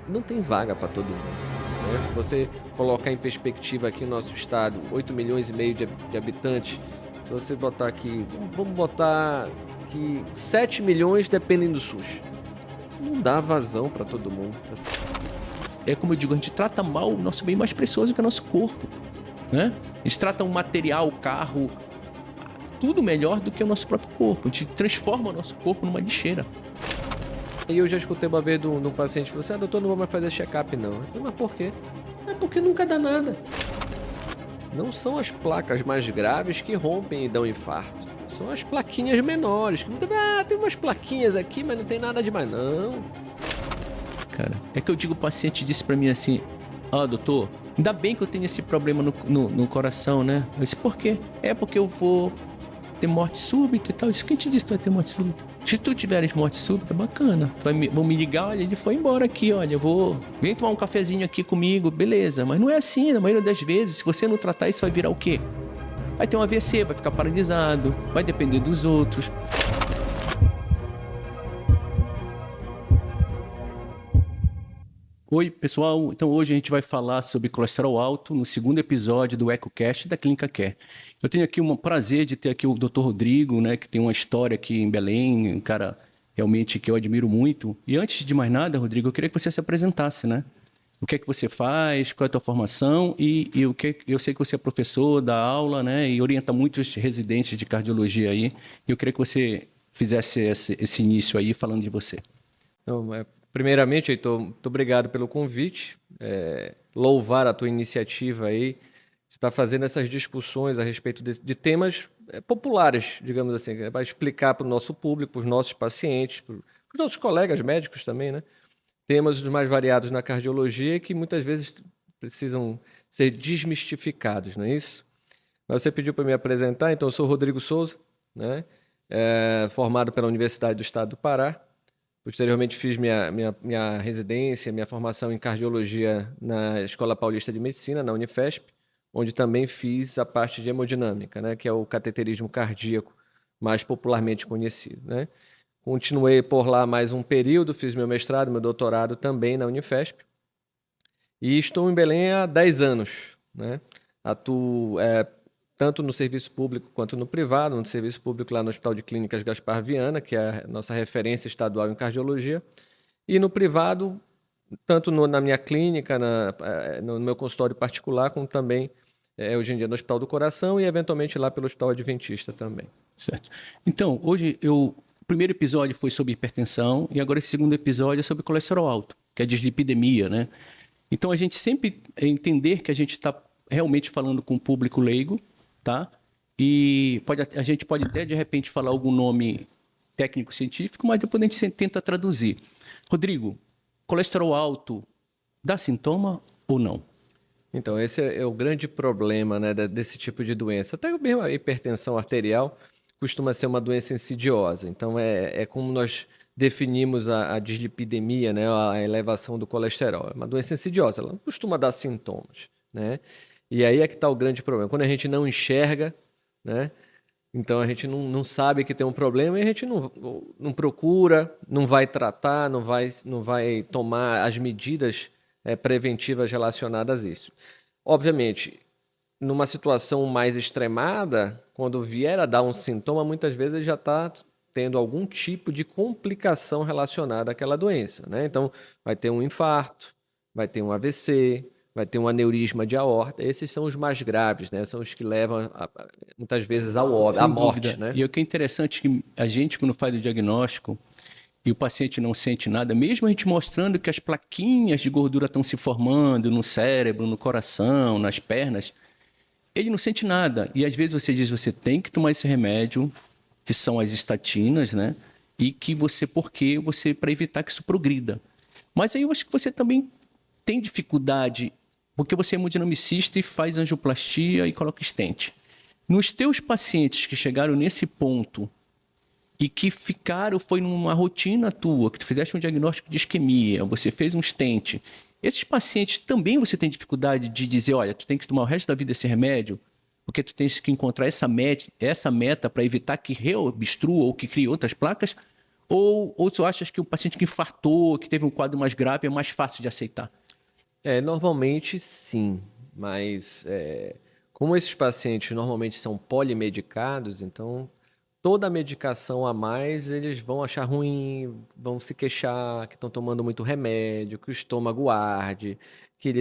não tem vaga para todo mundo, né? Se você colocar em perspectiva aqui o nosso estado, 8,5 milhões de habitantes, se você botar aqui, vamos botar que 7 milhões dependem do SUS. Não dá vazão para todo mundo. É como eu digo, a gente trata mal o nosso bem mais precioso, que é o nosso corpo, né? A gente trata o material, o carro, tudo melhor do que o nosso próprio corpo. A gente transforma o nosso corpo numa lixeira. E eu já escutei uma vez de um paciente que falou assim: doutor, não vou mais fazer check-up não. Eu falei: mas por quê? É porque nunca dá nada. Não são as placas mais graves que rompem e dão infarto. São as plaquinhas menores. Que não tem, tem umas plaquinhas aqui, mas não tem nada demais não. Cara, é que eu digo, o paciente disse pra mim assim: doutor, ainda bem que eu tenho esse problema no coração, né? Eu disse: por quê? É porque eu vou ter morte súbita e tal. Isso, quem te disse que tu vai ter morte súbita? Se tu tiveres morte súbita, bacana. Vão me ligar: olha, ele foi embora aqui, olha, vem tomar um cafezinho aqui comigo, beleza. Mas não é assim, na maioria das vezes. Se você não tratar isso, vai virar o quê? Vai ter um AVC, vai ficar paralisado, vai depender dos outros. Oi, pessoal. Então hoje a gente vai falar sobre colesterol alto no segundo episódio do EcoCast da Clínica Care. Eu tenho aqui um prazer de ter aqui o Dr. Rodrigo, né, que tem uma história aqui em Belém, um cara realmente que eu admiro muito. E antes de mais nada, Rodrigo, eu queria que você se apresentasse, né? O que é que você faz, qual é a tua formação e o que eu sei que você é professor, dá aula, né, e orienta muitos residentes de cardiologia aí. E eu queria que você fizesse esse início aí falando de você. Então, primeiramente, Heitor, muito obrigado pelo convite. Louvar a tua iniciativa aí de estar fazendo essas discussões a respeito de temas populares, digamos assim, para explicar para o nosso público, para os nossos pacientes, para os nossos colegas médicos também, né? Temas dos mais variados na cardiologia que muitas vezes precisam ser desmistificados, não é isso? Mas você pediu para me apresentar, então eu sou Rodrigo Souza, né? Formado pela Universidade do Estado do Pará. Posteriormente fiz minha residência, minha formação em cardiologia na Escola Paulista de Medicina, na Unifesp, onde também fiz a parte de hemodinâmica, né, que é o cateterismo cardíaco mais popularmente conhecido, né? Continuei por lá mais um período, fiz meu mestrado, meu doutorado também na Unifesp. E estou em Belém há 10 anos, né? Atuo tanto no serviço público quanto no privado. No serviço público lá no Hospital de Clínicas Gaspar Viana, que é a nossa referência estadual em cardiologia. E no privado, tanto na minha clínica, no meu consultório particular, como também hoje em dia no Hospital do Coração e eventualmente lá pelo Hospital Adventista também. Certo. Então, hoje o primeiro episódio foi sobre hipertensão e agora esse segundo episódio é sobre colesterol alto, que é a dislipidemia, né? Então, a gente sempre entender que a gente está realmente falando com o público leigo, tá? E a gente pode até, de repente, falar algum nome técnico-científico, mas depois a gente tenta traduzir. Rodrigo, colesterol alto dá sintoma ou não? Então, esse é o grande problema, né, desse tipo de doença. Até mesmo a hipertensão arterial costuma ser uma doença insidiosa. Então, é como nós definimos a dislipidemia, né, a elevação do colesterol. É uma doença insidiosa, ela não costuma dar sintomas, né? E aí é que está o grande problema. Quando a gente não enxerga, né, então a gente não sabe que tem um problema e a gente não procura, não vai tratar, não vai tomar as medidas preventivas relacionadas a isso. Obviamente, numa situação mais extremada, quando vier a dar um sintoma, muitas vezes ele já está tendo algum tipo de complicação relacionada àquela doença, né? Então, vai ter um infarto, vai ter um AVC, vai ter um aneurisma de aorta. Esses são os mais graves, né? São os que levam, muitas vezes, à morte, né? E o que é interessante é que a gente, quando faz o diagnóstico e o paciente não sente nada, mesmo a gente mostrando que as plaquinhas de gordura estão se formando no cérebro, no coração, nas pernas, ele não sente nada. E às vezes você diz: você tem que tomar esse remédio, que são as estatinas, né? E que para evitar que isso progrida. Mas aí eu acho que você também tem dificuldade, porque você é hemodinamicista e faz angioplastia e coloca stent. Nos teus pacientes que chegaram nesse ponto e que foi numa rotina tua, que tu fizeste um diagnóstico de isquemia, você fez um stent, esses pacientes também você tem dificuldade de dizer: olha, tu tem que tomar o resto da vida esse remédio, porque tu tens que encontrar essa meta para evitar que reobstrua ou que crie outras placas? Ou tu achas que o paciente que infartou, que teve um quadro mais grave, é mais fácil de aceitar? Normalmente sim, mas como esses pacientes normalmente são polimedicados, então toda medicação a mais eles vão achar ruim, vão se queixar que estão tomando muito remédio, que o estômago arde, que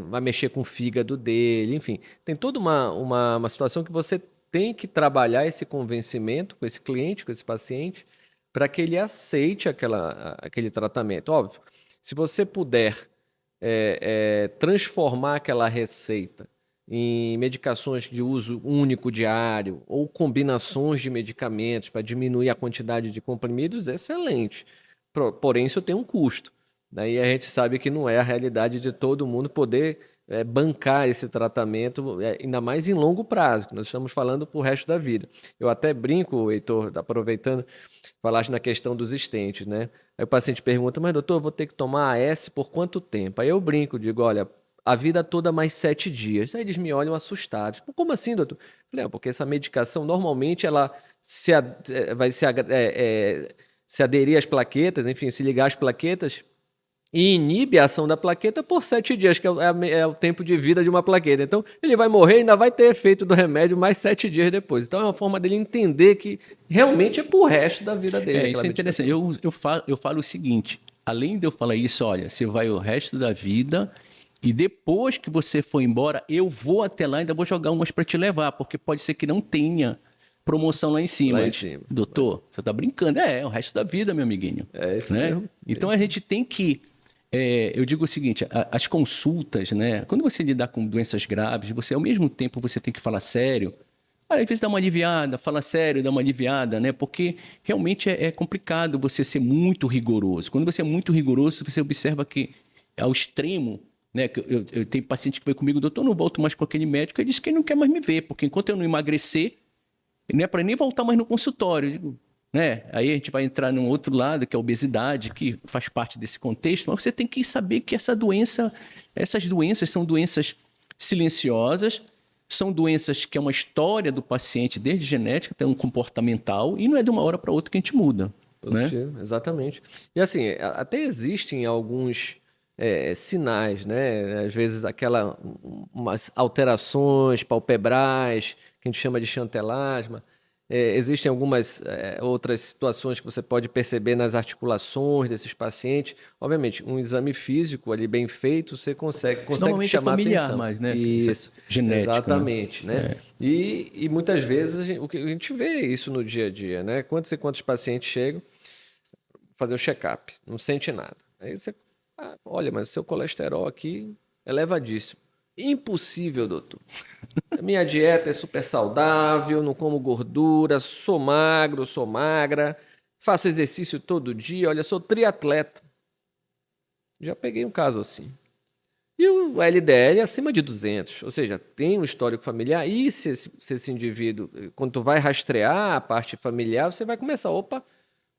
vai mexer com o fígado dele, enfim, tem toda uma situação que você tem que trabalhar esse convencimento com esse cliente, com esse paciente, para que ele aceite aquele tratamento. Óbvio, se você puder transformar aquela receita em medicações de uso único diário ou combinações de medicamentos para diminuir a quantidade de comprimidos, excelente. Porém, isso tem um custo. Daí a gente sabe que não é a realidade de todo mundo poder bancar esse tratamento, ainda mais em longo prazo, que nós estamos falando para o resto da vida. Eu até brinco, Heitor, aproveitando, falaste na questão dos estentes, né? Aí o paciente pergunta, mas doutor, eu vou ter que tomar AS por quanto tempo? Aí eu brinco, digo, olha, a vida toda mais 7 dias. Aí eles me olham assustados. Como assim, doutor? Eu falei, porque essa medicação, normalmente, ela vai se aderir às plaquetas, enfim, se ligar às plaquetas, e inibe a ação da plaqueta por 7 dias, que é o tempo de vida de uma plaqueta. Então, ele vai morrer e ainda vai ter efeito do remédio mais 7 dias depois. Então, é uma forma dele entender que realmente é pro resto da vida dele. Isso é interessante. Eu falo o seguinte, além de eu falar isso, olha, você vai o resto da vida e depois que você for embora, eu vou até lá e ainda vou jogar umas para te levar, porque pode ser que não tenha promoção lá em cima. Doutor, você tá brincando. É o resto da vida, meu amiguinho. É isso né? mesmo. Então, a gente tem que... eu digo o seguinte, as consultas, né? Quando você lidar com doenças graves, você ao mesmo tempo você tem que falar sério. Às vezes dá uma aliviada, fala sério, dá uma aliviada, né? Porque realmente é complicado você ser muito rigoroso. Quando você é muito rigoroso, você observa que ao extremo, né? Eu tenho paciente que veio comigo, doutor, não volto mais com aquele médico, ele disse que ele não quer mais me ver, porque enquanto eu não emagrecer, não é para nem voltar mais no consultório. Eu digo, né? Aí a gente vai entrar num outro lado, que é a obesidade, que faz parte desse contexto, mas você tem que saber que essas doenças são doenças silenciosas, são doenças que é uma história do paciente, desde genética até um comportamental, e não é de uma hora para outra que a gente muda. Positivo, né? Exatamente. E assim, até existem alguns sinais, né? Às vezes umas alterações palpebrais, que a gente chama de chantelasma. Existem algumas outras situações que você pode perceber nas articulações desses pacientes. Obviamente, um exame físico ali bem feito, você consegue chamar familiar, atenção. Mais, né? Isso, genético. exatamente, né? E muitas vezes a gente vê isso no dia a dia, né? Quantos e quantos pacientes chegam fazer o check-up, não sente nada. Aí você, olha, mas o seu colesterol aqui é elevadíssimo. Impossível, doutor. A minha dieta é super saudável, não como gordura, sou magro, sou magra, faço exercício todo dia, olha, sou triatleta. Já peguei um caso assim. E o LDL é acima de 200, ou seja, tem um histórico familiar. E se esse indivíduo, quando tu vai rastrear a parte familiar, você vai começar, opa,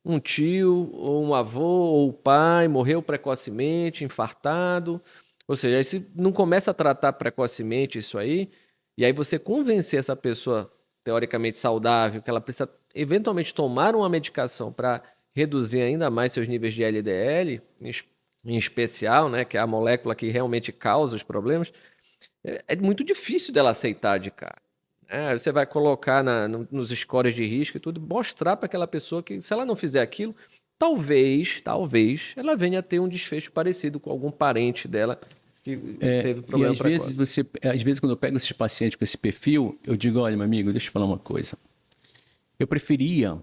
um tio, ou um avô, ou o pai morreu precocemente, infartado. Ou seja, aí se não começa a tratar precocemente isso aí, e aí você convencer essa pessoa teoricamente saudável que ela precisa eventualmente tomar uma medicação para reduzir ainda mais seus níveis de LDL, em especial, né, que é a molécula que realmente causa os problemas, é muito difícil dela aceitar de cara. Você vai colocar nos scores de risco e tudo, mostrar para aquela pessoa que se ela não fizer aquilo, talvez ela venha a ter um desfecho parecido com algum parente dela que teve problema precoce. Às vezes, quando eu pego esses pacientes com esse perfil, eu digo, olha, meu amigo, deixa eu falar uma coisa. Não preferia,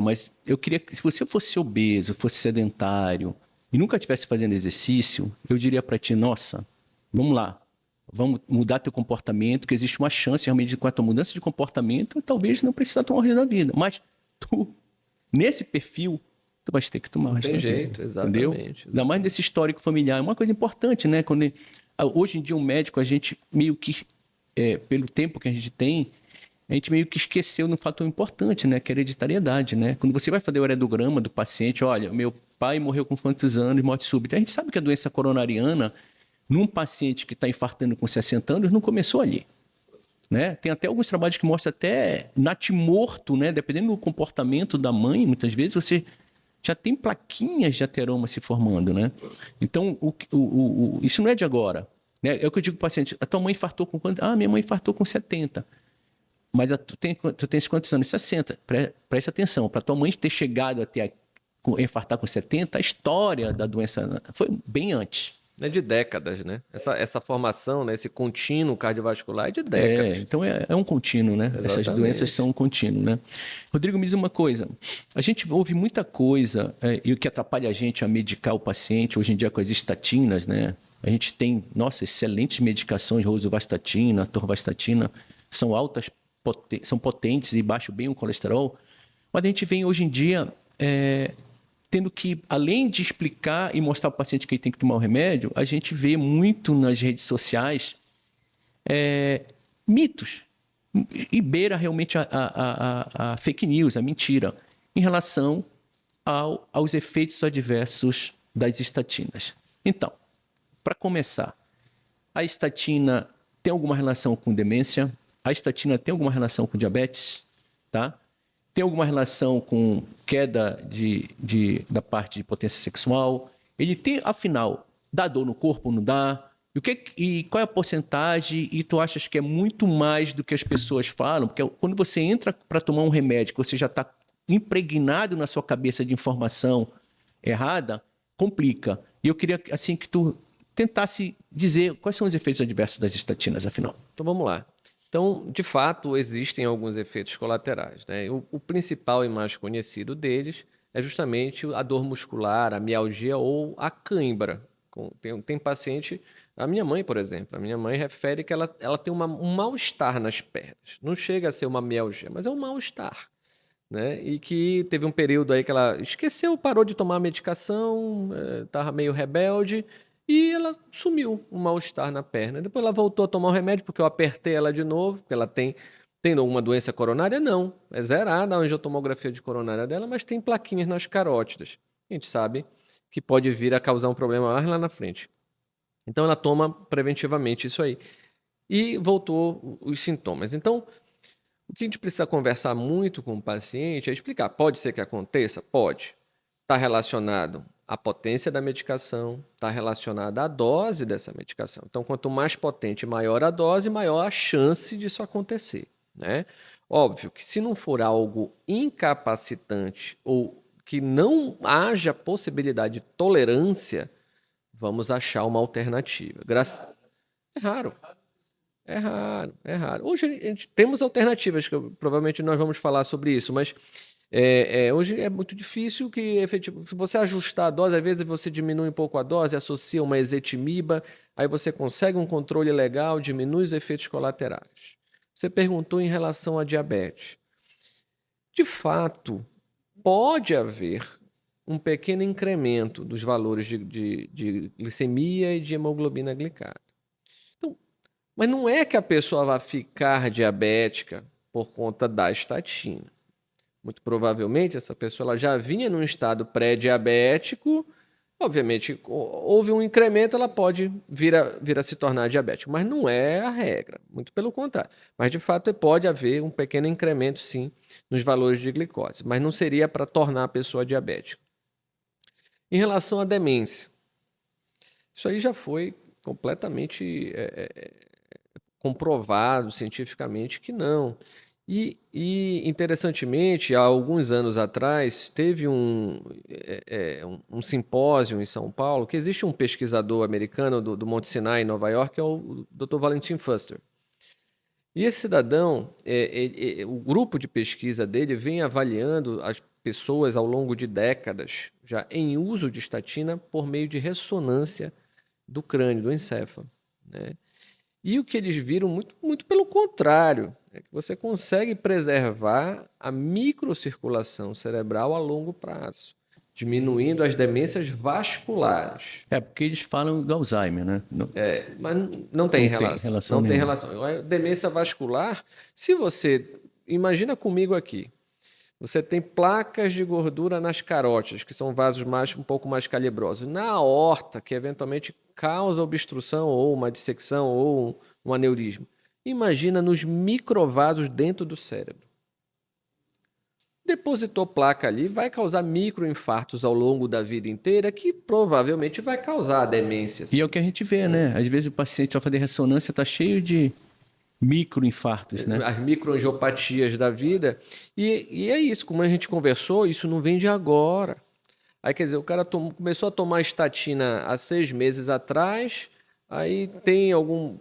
mas eu queria que se você fosse obeso, fosse sedentário e nunca estivesse fazendo exercício, eu diria para ti, nossa, vamos lá, vamos mudar teu comportamento, que existe uma chance realmente com a tua mudança de comportamento, talvez não precisar tomar o resto da vida. Mas tu, nesse perfil, tu vai ter que tomar o resto da vida. Tem jeito, exatamente. Ainda mais nesse histórico familiar. É uma coisa importante, né? Hoje em dia, um médico, a gente meio que, pelo tempo que a gente tem, a gente meio que esqueceu no fator importante, né? Que é a hereditariedade, né? Quando você vai fazer o heredograma do paciente, olha, meu pai morreu com quantos anos, morte súbita. A gente sabe que a doença coronariana, num paciente que está infartando com 60 anos, não começou ali. né? Tem até alguns trabalhos que mostram até natimorto, né? Dependendo do comportamento da mãe, muitas vezes você já tem plaquinhas de ateroma se formando, né? Então, isso não é de agora, né? É o que eu digo para o paciente, a tua mãe infartou com quanto? Ah, minha mãe infartou com 70. Mas tu tens quantos anos? 60. Presta atenção, para tua mãe ter chegado até infartar com 70, a história da doença foi bem antes. É de décadas, né? Essa formação, né? Esse contínuo cardiovascular é de décadas. Então é um contínuo, né? Exatamente. Essas doenças são um contínuo, né? Rodrigo, me diz uma coisa. A gente ouve muita coisa e o que atrapalha a gente a medicar o paciente, hoje em dia com as estatinas, né? A gente tem, nossa, excelentes medicações, rosuvastatina, atorvastatina, são altas, são potentes e baixam bem o colesterol. Mas a gente vem hoje em dia tendo que, além de explicar e mostrar para o paciente que ele tem que tomar o remédio, a gente vê muito nas redes sociais mitos e beira realmente a fake news, a mentira, em relação aos efeitos adversos das estatinas. Então, para começar, a estatina tem alguma relação com demência? A estatina tem alguma relação com diabetes? Tá? Tem alguma relação com queda da parte de potência sexual? Ele tem, afinal, dá dor no corpo, não dá? E qual é a porcentagem? E tu achas que é muito mais do que as pessoas falam? Porque quando você entra para tomar um remédio, que você já está impregnado na sua cabeça de informação errada, complica. E eu queria assim que tu tentasse dizer quais são os efeitos adversos das estatinas, afinal. Então vamos lá. Então, de fato, existem alguns efeitos colaterais, né? O principal e mais conhecido deles é justamente a dor muscular, a mialgia ou a cãibra. Tem paciente, a minha mãe, por exemplo, a minha mãe refere que ela tem um mal-estar nas pernas. Não chega a ser uma mialgia, mas é um mal-estar, né? E que teve um período aí que ela esqueceu, parou de tomar a medicação, estava meio rebelde, e ela sumiu, um mal-estar na perna. Depois ela voltou a tomar o remédio, porque eu apertei ela de novo, porque ela tem alguma doença coronária? Não, é zerada a angiotomografia de coronária dela, mas tem plaquinhas nas carótidas. A gente sabe que pode vir a causar um problema lá na frente. Então ela toma preventivamente isso aí. E voltou os sintomas. Então, o que a gente precisa conversar muito com o paciente é explicar. Pode ser que aconteça? Pode. Está relacionado à potência da medicação, está relacionado à dose dessa medicação. Então, quanto mais potente e maior a dose, maior a chance disso acontecer, né? Óbvio que se não for algo incapacitante ou que não haja possibilidade de tolerância, vamos achar uma alternativa. É raro. É raro, é raro. Hoje temos alternativas, que provavelmente nós vamos falar sobre isso, mas hoje é muito difícil que, efetivamente, se você ajustar a dose, às vezes você diminui um pouco a dose, associa uma ezetimiba, aí você consegue um controle legal, diminui os efeitos colaterais. Você perguntou em relação à diabetes. De fato, pode haver um pequeno incremento dos valores de glicemia e de hemoglobina glicada. Mas não é que a pessoa vai ficar diabética por conta da estatina. Muito provavelmente essa pessoa ela já vinha num estado pré-diabético, obviamente houve um incremento, ela pode vir a se tornar diabética, mas não é a regra, muito pelo contrário. Mas de fato pode haver um pequeno incremento sim nos valores de glicose, mas não seria para tornar a pessoa diabética. Em relação à demência, isso aí já foi completamente comprovado cientificamente que não. E interessantemente, há alguns anos atrás, teve um simpósio em São Paulo, que existe um pesquisador americano do Monte Sinai, em Nova York, que é o Dr. Valentin Fuster. E esse cidadão, o grupo de pesquisa dele vem avaliando as pessoas ao longo de décadas, já em uso de estatina, por meio de ressonância do crânio, do encéfalo, né? E o que eles viram, muito pelo contrário, é que você consegue preservar a microcirculação cerebral a longo prazo, diminuindo as demências vasculares. Porque eles falam do Alzheimer, né? Mas não tem relação. Não tem relação. Demência vascular, se você... Imagina comigo aqui. Você tem placas de gordura nas carótidas, que são vasos um pouco mais calibrosos. Na aorta, que eventualmente causa obstrução ou uma dissecção ou um aneurisma. Imagina nos microvasos dentro do cérebro. Depositou placa ali, vai causar microinfartos ao longo da vida inteira, que provavelmente vai causar a demência. E é o Sim. que a gente vê, né? Às vezes o paciente vai fazer ressonância, está cheio de microinfartos, né? As microangiopatias da vida. E é isso, como a gente conversou, isso não vem de agora. Aí, quer dizer, o cara começou a tomar estatina há 6 meses atrás, aí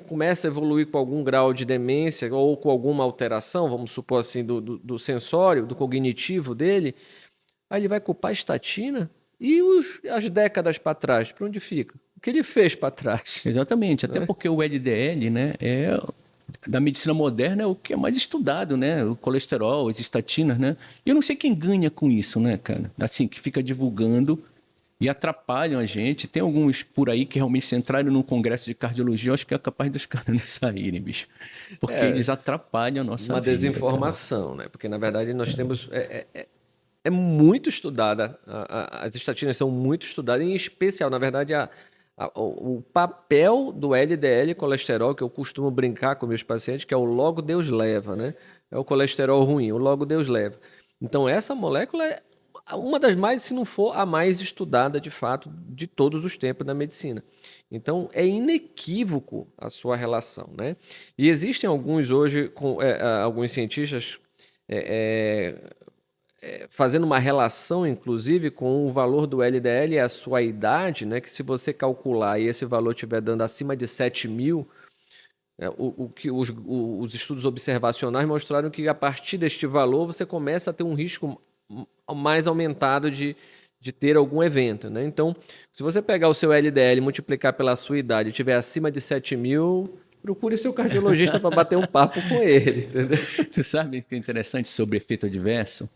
começa a evoluir com algum grau de demência ou com alguma alteração, vamos supor assim, do sensório, do cognitivo dele, aí ele vai culpar a estatina e as décadas para trás, para onde fica? O que ele fez para trás? Exatamente, até porque o LDL, né, da medicina moderna é o que é mais estudado, né? O colesterol, as estatinas, né? E eu não sei quem ganha com isso, né, cara? Assim, que fica divulgando e atrapalham a gente. Tem alguns por aí que realmente se entrarem num congresso de cardiologia, eu acho que é capaz dos caras não saírem, bicho. Porque eles atrapalham a nossa Uma vida, desinformação, né? Porque, na verdade, nós temos... É muito estudada, as estatinas são muito estudadas, em especial, na verdade, o papel do LDL colesterol, que eu costumo brincar com meus pacientes, que é o logo Deus leva, né? É o colesterol ruim, o logo Deus leva. Então, essa molécula é uma das mais, se não for a mais estudada, de fato, de todos os tempos na medicina. Então, é inequívoco a sua relação, né? E existem alguns hoje, alguns cientistas fazendo uma relação, inclusive, com o valor do LDL e a sua idade, né? Que se você calcular e esse valor estiver dando acima de 7.000, o que os estudos observacionais mostraram que a partir deste valor você começa a ter um risco mais aumentado de ter algum evento, né? Então, se você pegar o seu LDL e multiplicar pela sua idade e estiver acima de 7.000, procure seu cardiologista para bater um papo com ele, entendeu? Tu sabe o que é interessante sobre efeito adverso?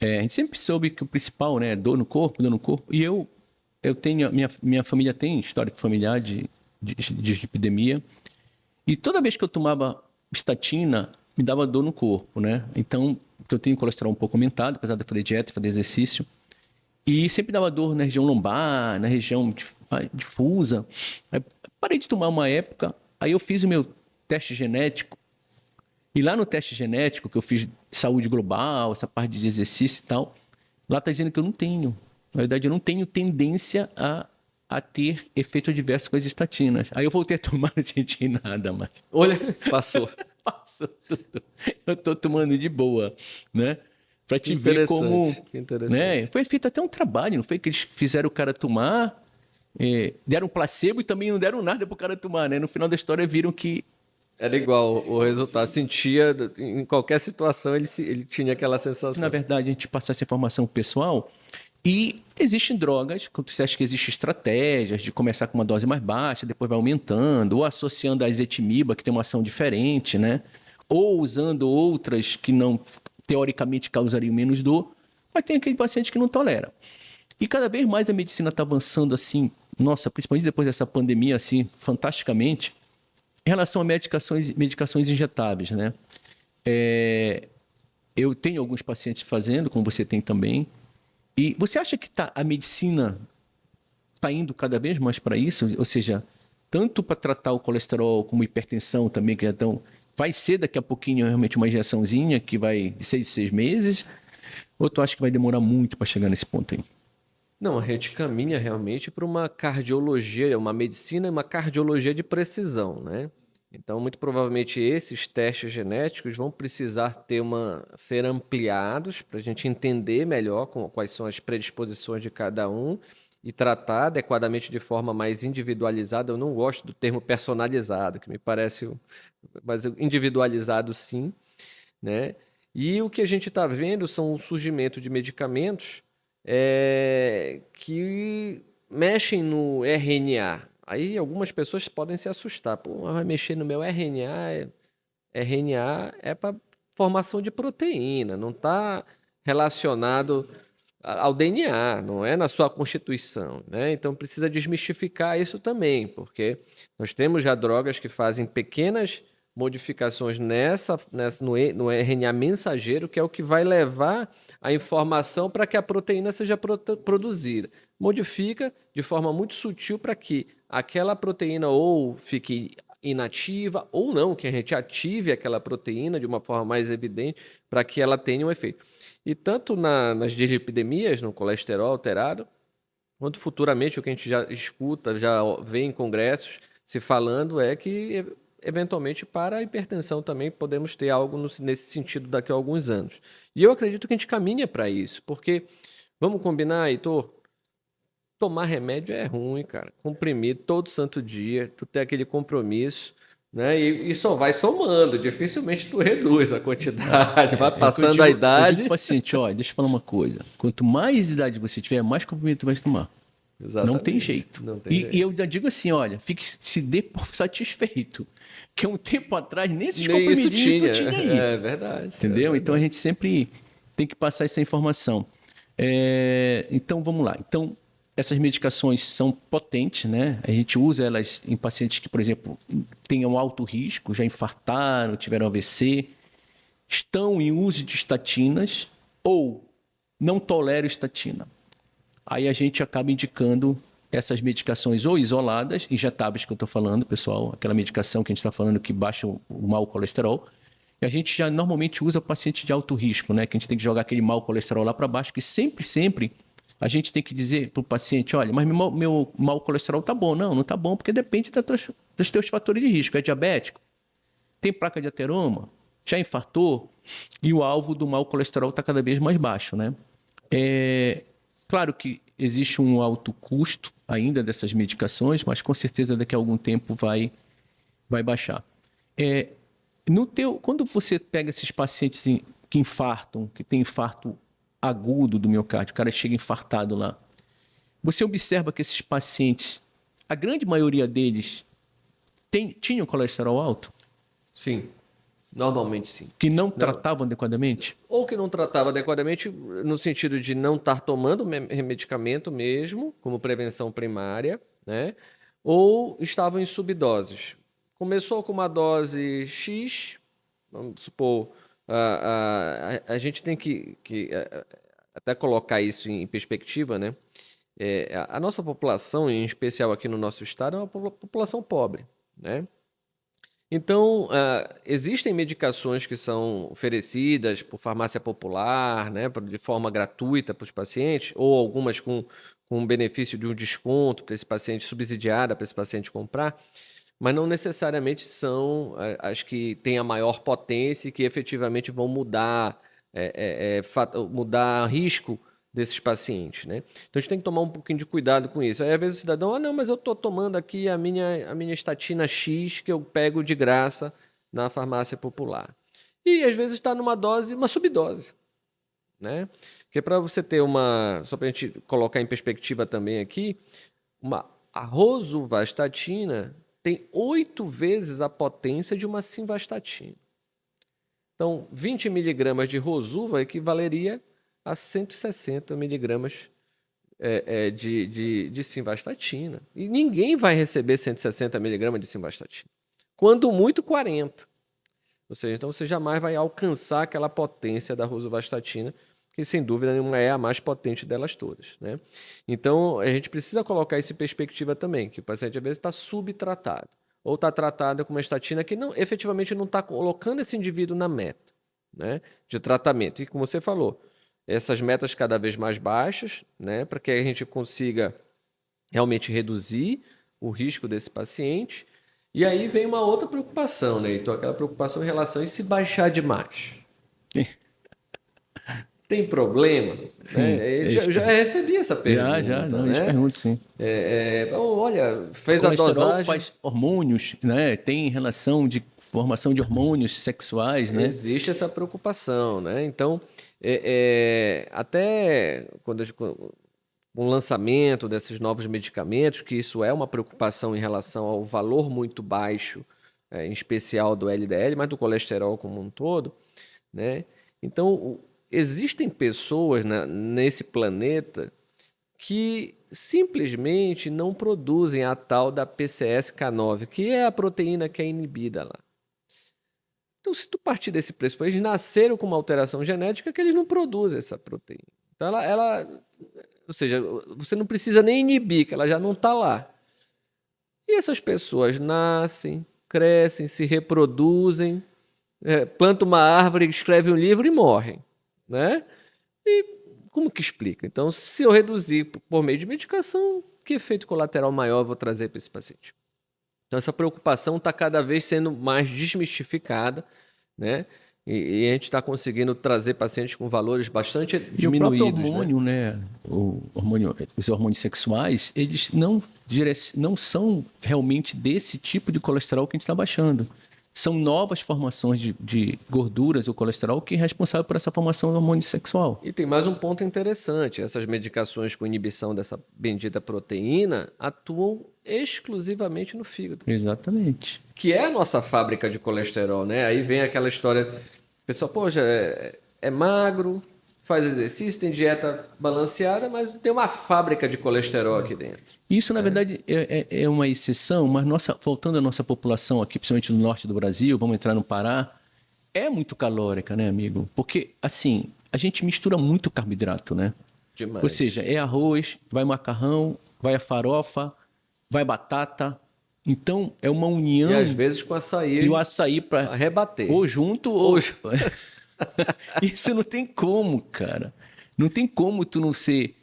A gente sempre soube que o principal, né, é dor no corpo, dor no corpo. E eu tenho, minha família tem histórico familiar de epidemia. E toda vez que eu tomava estatina, me dava dor no corpo, né? Então, porque eu tenho colesterol um pouco aumentado, apesar de fazer dieta, fazer exercício. E sempre dava dor na região lombar, na região difusa. Aí parei de tomar uma época, aí eu fiz o meu teste genético. E lá no teste genético, que eu fiz saúde global, essa parte de exercício e tal, lá está dizendo que eu não tenho. Na verdade, eu não tenho tendência a ter efeito adverso com as estatinas. Aí eu voltei a tomar, não senti nada mais. Olha, passou. Passou tudo. Eu estou tomando de boa, né? Para te ver Interessante, como... que interessante. Né? Foi feito até um trabalho, não foi que eles fizeram o cara tomar, deram placebo e também não deram nada para o cara tomar, né? No final da história viram que Era igual o resultado. Sentia, em qualquer situação, ele tinha aquela sensação. na verdade, a gente passa essa informação pro pessoal e existem drogas, quando você acha que existem estratégias de começar com uma dose mais baixa, depois vai aumentando, ou associando a ezetimiba, que tem uma ação diferente, né? Ou usando outras que não, teoricamente, causariam menos dor, mas tem aquele paciente que não tolera. E cada vez mais a medicina está avançando assim, nossa, principalmente depois dessa pandemia, assim, fantasticamente, em relação a medicações injetáveis, né? Eu tenho alguns pacientes fazendo, como você tem também. E você acha que a medicina está indo cada vez mais para isso? Ou seja, tanto para tratar o colesterol como hipertensão também, que já estão... Vai ser daqui a pouquinho realmente uma injeçãozinha que vai de 6 em 6 meses? Ou tu acha que vai demorar muito para chegar nesse ponto aí? Não, a gente caminha realmente para uma cardiologia, uma medicina e uma cardiologia de precisão, né? Então, muito provavelmente esses testes genéticos vão precisar ser ampliados para a gente entender melhor quais são as predisposições de cada um e tratar adequadamente de forma mais individualizada. Eu não gosto do termo personalizado, que me parece, mas individualizado sim, né? E o que a gente está vendo são o surgimento de medicamentos que mexem no RNA. Aí algumas pessoas podem se assustar. Pô, mas vai mexer no meu RNA? RNA é para formação de proteína, não está relacionado ao DNA, não é na sua constituição, né? Então precisa desmistificar isso também, porque nós temos já drogas que fazem pequenas modificações no RNA mensageiro, que é o que vai levar a informação para que a proteína seja produzida. Modifica de forma muito sutil para que aquela proteína ou fique inativa ou não, que a gente ative aquela proteína de uma forma mais evidente para que ela tenha um efeito. E tanto nas dislipidemias, no colesterol alterado, quanto futuramente o que a gente já escuta, já vê em congressos se falando é que, eventualmente, para a hipertensão também podemos ter algo nesse sentido daqui a alguns anos. E eu acredito que a gente caminha para isso, porque, vamos combinar, Heitor, tomar remédio é ruim, cara. Comprimido todo santo dia, tu tem aquele compromisso, né? E só vai somando, dificilmente tu reduz a quantidade, vai É que passando a eu digo idade. pro paciente, olha, deixa eu falar uma coisa. Quanto mais idade você tiver, mais comprimido tu vai tomar. Não tem Exatamente. jeito. Não tem E jeito. eu já digo assim, olha, se dê por satisfeito. Que um tempo atrás, nesses Nem isso comprimidinhos, tinha. tu tinha aí. É verdade. Entendeu? Então a gente sempre tem que passar essa informação. Então vamos lá. Então, essas medicações são potentes, né? A gente usa elas em pacientes que, por exemplo, tenham alto risco, já infartaram, tiveram AVC, estão em uso de estatinas ou não toleram estatina. Aí a gente acaba indicando essas medicações ou isoladas, injetáveis que eu estou falando, pessoal, aquela medicação que a gente está falando que baixa o mau colesterol. E a gente já normalmente usa paciente de alto risco, né? Que a gente tem que jogar aquele mau colesterol lá para baixo, que sempre a gente tem que dizer para o paciente, olha, mas meu mau colesterol tá bom. Não está bom, porque depende dos teus fatores de risco. É diabético? Tem placa de ateroma? Já infartou? E o alvo do mau colesterol está cada vez mais baixo, né? Claro que existe um alto custo ainda dessas medicações, mas com certeza daqui a algum tempo vai baixar. Quando você pega esses pacientes que infartam, que tem infarto agudo do miocárdio, o cara chega infartado lá, você observa que esses pacientes, a grande maioria deles, tinham colesterol alto? Sim, normalmente sim. Que não tratavam adequadamente? Ou que não tratava adequadamente, no sentido de não estar tomando medicamento mesmo, como prevenção primária, né? Ou estavam em subdoses. Começou com uma dose X, vamos supor, a gente tem que até colocar isso em perspectiva, né? A nossa população, em especial aqui no nosso estado, é uma população pobre, né? Então, existem medicações que são oferecidas por farmácia popular, né, de forma gratuita para os pacientes, ou algumas com benefício de um desconto para esse paciente, subsidiada para esse paciente comprar, mas não necessariamente são as que têm a maior potência e que efetivamente vão mudar risco desses pacientes, né? Então a gente tem que tomar um pouquinho de cuidado com isso. Aí às vezes o cidadão, não, mas eu estou tomando aqui a minha estatina X que eu pego de graça na farmácia popular. E às vezes está numa dose, uma subdose, né? Porque para você ter só para a gente colocar em perspectiva também aqui, a rosuvastatina tem 8 vezes a potência de uma simvastatina. Então, 20 miligramas de rosuva equivaleria a 160 miligramas de simvastatina. E ninguém vai receber 160 miligramas de simvastatina. Quando muito, 40. Ou seja, então você jamais vai alcançar aquela potência da rosuvastatina, que sem dúvida nenhuma é a mais potente delas todas, né? Então, a gente precisa colocar isso em perspectiva também, que o paciente às vezes está subtratado, ou está tratado com uma estatina que efetivamente não está colocando esse indivíduo na meta, né, de tratamento. E como você falou, essas metas cada vez mais baixas, né, para que a gente consiga realmente reduzir o risco desse paciente. E aí vem uma outra preocupação, né? Então, aquela preocupação em relação a se baixar demais. Tem problema? Sim, Né? Eu já recebi essa pergunta, já, não, né? eles perguntam, sim. Olha, fez a Colesterol dosagem... faz hormônios, né? Tem relação de formação de hormônios sexuais, né? Existe essa preocupação, né? Então, até com o lançamento desses novos medicamentos, que isso é uma preocupação em relação ao valor muito baixo, em especial do LDL, mas do colesterol como um todo, né? Então, existem pessoas nesse planeta que simplesmente não produzem a tal da PCSK9, que é a proteína que é inibida lá. Então, se tu partir desse pressuposto, eles nasceram com uma alteração genética que eles não produzem essa proteína. Então, ou seja, você não precisa nem inibir, que ela já não está lá. E essas pessoas nascem, crescem, se reproduzem, plantam uma árvore, escrevem um livro e morrem, né? E como que explica? Então, se eu reduzir por meio de medicação, que efeito colateral maior eu vou trazer para esse paciente? Então, essa preocupação está cada vez sendo mais desmistificada, né? E a gente está conseguindo trazer pacientes com valores bastante diminuídos. E o próprio hormônio, né? Os hormônios sexuais, eles não são realmente desse tipo de colesterol que a gente está baixando. São novas formações de gorduras ou colesterol que é responsável por essa formação do hormônio sexual. E tem mais um ponto interessante. Essas medicações com inibição dessa bendita proteína atuam exclusivamente no fígado. Exatamente. Que é a nossa fábrica de colesterol, né? Aí vem aquela história, o pessoal, poxa, é magro, faz exercício, tem dieta balanceada, mas tem uma fábrica de colesterol aqui dentro. Isso, na verdade, é uma exceção, mas voltando à nossa população aqui, principalmente no norte do Brasil, vamos entrar no Pará, é muito calórica, né, amigo? Porque, assim, a gente mistura muito carboidrato, né? Demais. Ou seja, é arroz, vai macarrão, vai a farofa, vai batata. Então, é uma união. E às vezes com açaí. E o açaí para rebater. Ou junto ou. Isso não tem como, cara. Não tem como tu não ser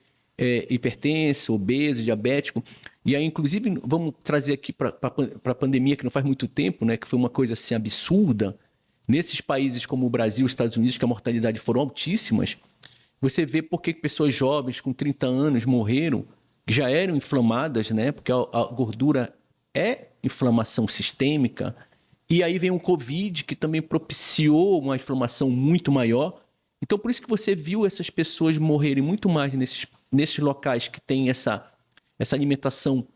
hipertenso, obeso, diabético. E aí, inclusive, vamos trazer aqui para a pandemia, que não faz muito tempo, né? Que foi uma coisa assim absurda. Nesses países como o Brasil e os Estados Unidos, que a mortalidade foram altíssimas, você vê por que pessoas jovens com 30 anos morreram, que já eram inflamadas, né? Porque a gordura é inflamação sistêmica. E aí vem o Covid, que também propiciou uma inflamação muito maior. Então, por isso que você viu essas pessoas morrerem muito mais nesses locais que tem essa alimentação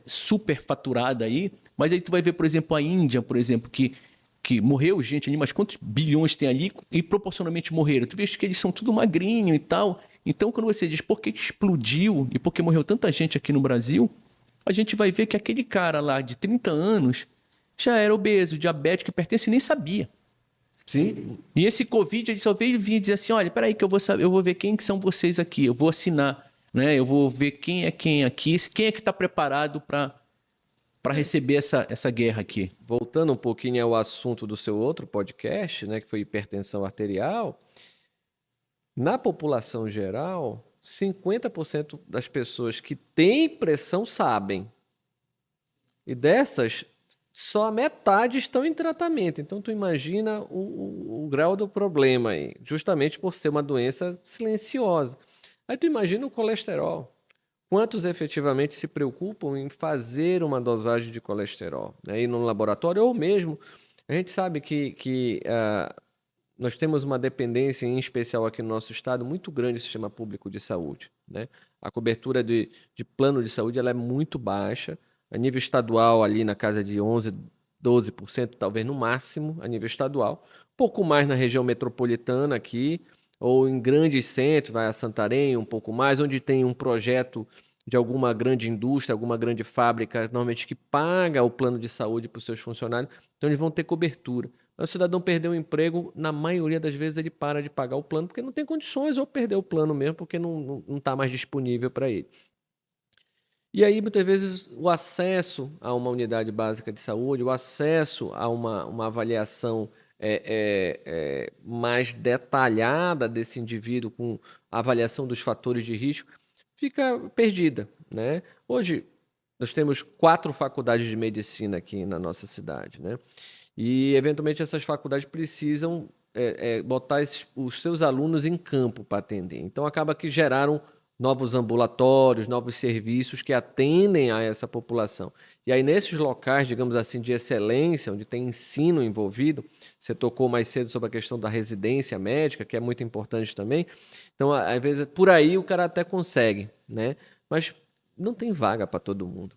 superfaturada aí. Mas aí tu vai ver, por exemplo, a Índia, por exemplo, que morreu gente ali, mas quantos bilhões tem ali e proporcionalmente morreram? Tu vê que eles são tudo magrinho e tal. Então, quando você diz por que explodiu e por que morreu tanta gente aqui no Brasil, a gente vai ver que aquele cara lá de 30 anos já era obeso, diabético, hipertenso e nem sabia. Sim. E esse Covid, ele só veio vir dizer assim, olha, peraí que eu vou ver quem que são vocês aqui, eu vou assinar, né? Eu vou ver quem é quem aqui, quem é que está preparado para receber essa guerra aqui. Voltando um pouquinho ao assunto do seu outro podcast, né, que foi hipertensão arterial, na população geral, 50% das pessoas que têm pressão sabem. E dessas, só a metade estão em tratamento. Então, tu imagina o grau do problema aí, justamente por ser uma doença silenciosa. Aí tu imagina o colesterol. Quantos efetivamente se preocupam em fazer uma dosagem de colesterol, né? Ir no laboratório ou mesmo, a gente sabe que nós temos uma dependência, em especial aqui no nosso estado, muito grande do sistema público de saúde, né? A cobertura de plano de saúde ela é muito baixa, a nível estadual ali na casa de 11, 12%, talvez no máximo, a nível estadual. Pouco mais na região metropolitana aqui, ou em grandes centros, vai a Santarém, um pouco mais, onde tem um projeto de alguma grande indústria, alguma grande fábrica, normalmente que paga o plano de saúde para os seus funcionários, então eles vão ter cobertura. Mas o cidadão perdeu o emprego, na maioria das vezes ele para de pagar o plano porque não tem condições, ou perdeu o plano mesmo porque não está mais disponível para ele. E aí, muitas vezes, o acesso a uma unidade básica de saúde, o acesso a uma avaliação mais detalhada desse indivíduo, com a avaliação dos fatores de risco, fica perdida, né? Hoje, nós temos 4 faculdades de medicina aqui na nossa cidade, né? E, eventualmente, essas faculdades precisam botar os seus alunos em campo para atender. Então, acaba que geraram novos ambulatórios, novos serviços que atendem a essa população. E aí, nesses locais, digamos assim, de excelência, onde tem ensino envolvido, você tocou mais cedo sobre a questão da residência médica, que é muito importante também. Então, às vezes, por aí o cara até consegue, né? Mas não tem vaga para todo mundo,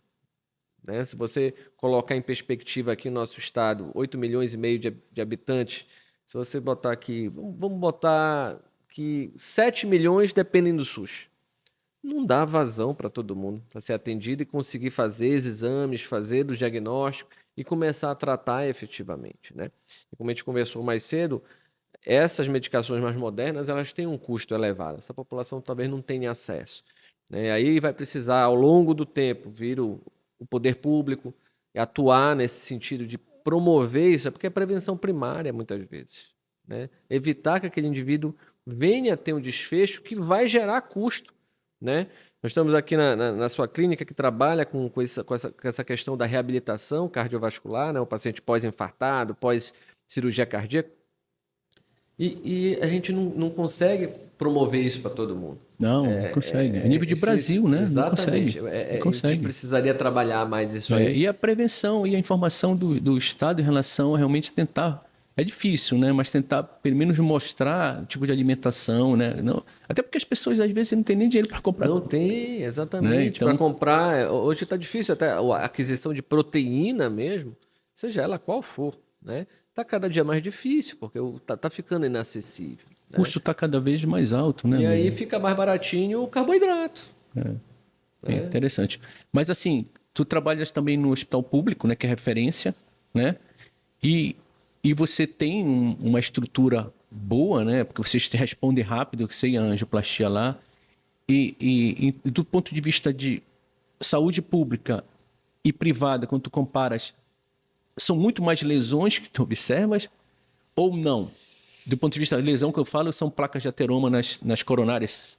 né? Se você colocar em perspectiva aqui no nosso estado, 8 milhões e meio de habitantes, se você botar aqui, vamos botar que 7 milhões dependem do SUS. Não dá vazão para todo mundo para ser atendido e conseguir fazer os exames, fazer o diagnóstico e começar a tratar efetivamente, né? E como a gente conversou mais cedo, essas medicações mais modernas, elas têm um custo elevado. Essa população talvez não tenha acesso, né? Aí vai precisar, ao longo do tempo, vir o poder público atuar nesse sentido de promover isso, é porque é prevenção primária, muitas vezes, né? Evitar que aquele indivíduo venha a ter um desfecho que vai gerar custo, né? Nós estamos aqui na sua clínica que trabalha com essa questão da reabilitação cardiovascular, né? O paciente pós-infartado, pós-cirurgia cardíaca, e a gente não consegue promover isso para todo mundo. Não consegue. A nível de Brasil, né? Não Exatamente. consegue. Não A gente consegue. precisaria trabalhar mais isso aí. E a prevenção e a informação do Estado em relação a realmente tentar. É difícil, né? Mas tentar, pelo menos, mostrar o tipo de alimentação, né? Não, até porque as pessoas, às vezes, não têm nem dinheiro para comprar. Não tem, Né? exatamente. Então, Para comprar, hoje está difícil até a aquisição de proteína mesmo, seja ela qual for, né? Está cada dia mais difícil, porque tá ficando inacessível, o né? custo está cada vez mais alto, né? E aí fica mais baratinho o carboidrato. É interessante. Mas, assim, tu trabalhas também no hospital público, né? Que é referência, né? E você tem uma estrutura boa, né? Porque vocês respondem rápido, que sei a angioplastia lá. E do ponto de vista de saúde pública e privada, quando tu comparas, são muito mais lesões que tu observas ou não? Do ponto de vista da lesão que eu falo, são placas de ateroma nas coronárias.